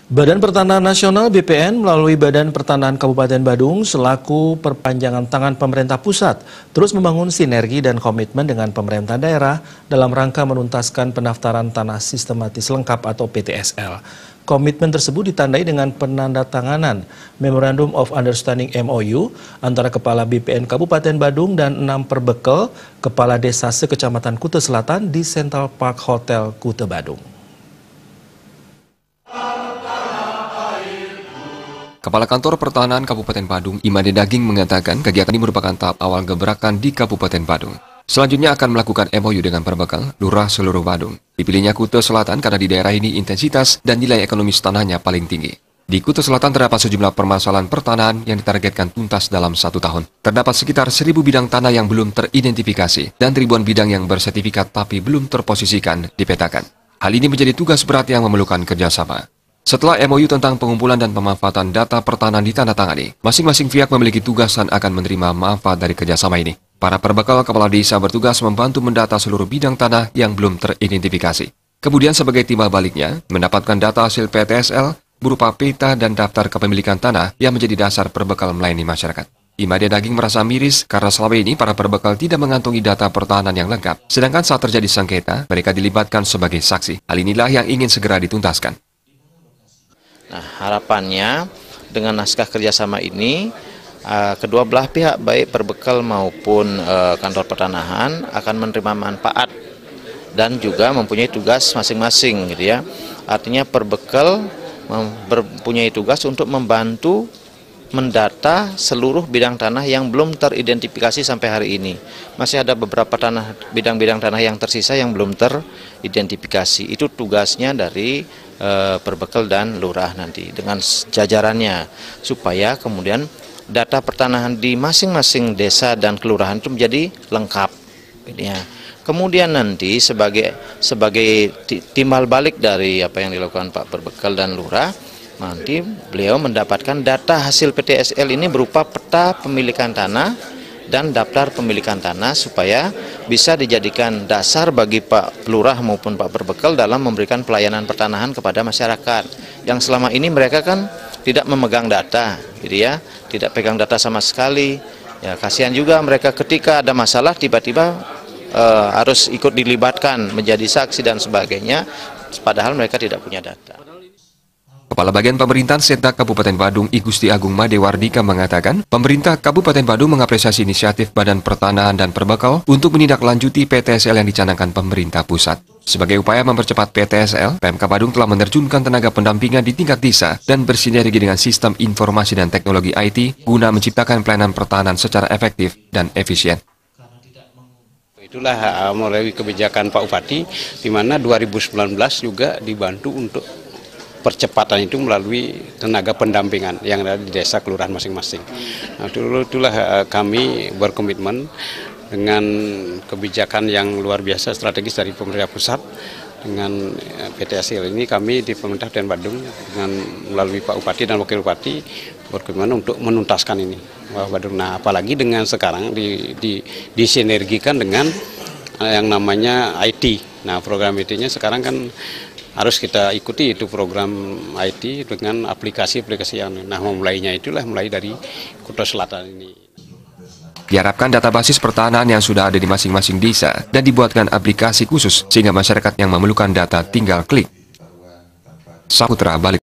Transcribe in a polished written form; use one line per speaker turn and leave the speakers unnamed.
Badan Pertanahan Nasional (BPN) melalui Badan Pertanahan Kabupaten Badung selaku perpanjangan tangan pemerintah pusat terus membangun sinergi dan komitmen dengan pemerintah daerah dalam rangka menuntaskan pendaftaran tanah sistematis lengkap atau PTSL. Komitmen tersebut ditandai dengan penandatanganan Memorandum of Understanding MOU antara Kepala BPN Kabupaten Badung dan 6 perbekel Kepala Desa se-Kecamatan Kuta Selatan di Central Park Hotel Kuta Badung.
Kepala Kantor Pertanahan Kabupaten Badung, Imade Daging mengatakan kegiatan ini merupakan tahap awal gebrakan di Kabupaten Badung. Selanjutnya akan melakukan MOU dengan perbekal lurah seluruh Badung. Dipilihnya Kuta Selatan karena di daerah ini intensitas dan nilai ekonomis tanahnya paling tinggi. Di Kuta Selatan terdapat sejumlah permasalahan pertanahan yang ditargetkan tuntas dalam 1 tahun. Terdapat sekitar 1.000 bidang tanah yang belum teridentifikasi dan ribuan bidang yang bersertifikat tapi belum terposisikan dipetakan. Hal ini menjadi tugas berat yang memerlukan kerjasama. Setelah MOU tentang pengumpulan dan pemanfaatan data pertanahan ditandatangani, masing-masing pihak memiliki tugas dan akan menerima manfaat dari kerjasama ini. Para perbekal kepala desa bertugas membantu mendata seluruh bidang tanah yang belum teridentifikasi. Kemudian sebagai timbal baliknya, mendapatkan data hasil PTSL berupa peta dan daftar kepemilikan tanah yang menjadi dasar perbekal melayani masyarakat. Imade Daging merasa miris karena selama ini para perbekal tidak mengantongi data pertahanan yang lengkap, sedangkan saat terjadi sengketa, mereka dilibatkan sebagai saksi. Hal inilah yang ingin segera dituntaskan.
Nah, harapannya dengan naskah kerjasama ini, kedua belah pihak baik perbekal maupun kantor pertanahan akan menerima manfaat dan juga mempunyai tugas masing-masing, gitu ya. Artinya perbekal mempunyai tugas untuk membantu mendata seluruh bidang tanah yang belum teridentifikasi sampai hari ini. Masih ada beberapa bidang-bidang tanah yang tersisa yang belum teridentifikasi. Itu tugasnya dari perbekal dan lurah nanti dengan jajarannya, supaya kemudian data pertanahan di masing-masing desa dan kelurahan itu menjadi lengkap. Ya. Kemudian nanti sebagai timbal balik dari apa yang dilakukan Pak Perbekal dan lurah, nanti beliau mendapatkan data hasil PTSL ini berupa peta pemilikan tanah dan daftar pemilikan tanah supaya bisa dijadikan dasar bagi Pak Lurah maupun Pak Perbekal dalam memberikan pelayanan pertanahan kepada masyarakat. Yang selama ini mereka kan tidak memegang data, gitu ya, tidak pegang data sama sekali. Ya, kasihan juga mereka ketika ada masalah tiba-tiba harus ikut dilibatkan menjadi saksi dan sebagainya, padahal mereka tidak punya data.
Kepala Bagian Pemerintahan Setda Kabupaten Badung, I Gusti Agung Madewardika mengatakan, pemerintah Kabupaten Badung mengapresiasi inisiatif Badan Pertanahan dan Perbekal untuk menindaklanjuti PTSL yang dicanangkan pemerintah pusat. Sebagai upaya mempercepat PTSL, PMK Badung telah menerjunkan tenaga pendampingan di tingkat desa dan bersinergi dengan sistem informasi dan teknologi IT guna menciptakan pelayanan pertahanan secara efektif dan efisien.
Itulah melalui kebijakan Pak Bupati, di mana 2019 juga dibantu untuk percepatan itu melalui tenaga pendampingan yang ada di desa kelurahan masing-masing. Nah, itulah kami berkomitmen dengan kebijakan yang luar biasa strategis dari pemerintah pusat dengan PTSL ini. Kami di pemerintah Kabupaten Badung dengan melalui Pak Bupati dan Wakil Bupati berkomitmen untuk menuntaskan ini. Badung. Nah, apalagi dengan sekarang disinergikan dengan yang namanya IT. Nah, program IT-nya sekarang kan harus kita ikuti itu program IT dengan aplikasi-aplikasi yang mulai dari Kuta Selatan ini.
Diharapkan data basis pertahanan yang sudah ada di masing-masing desa dan dibuatkan aplikasi khusus sehingga masyarakat yang memerlukan data tinggal klik. Saputra balik.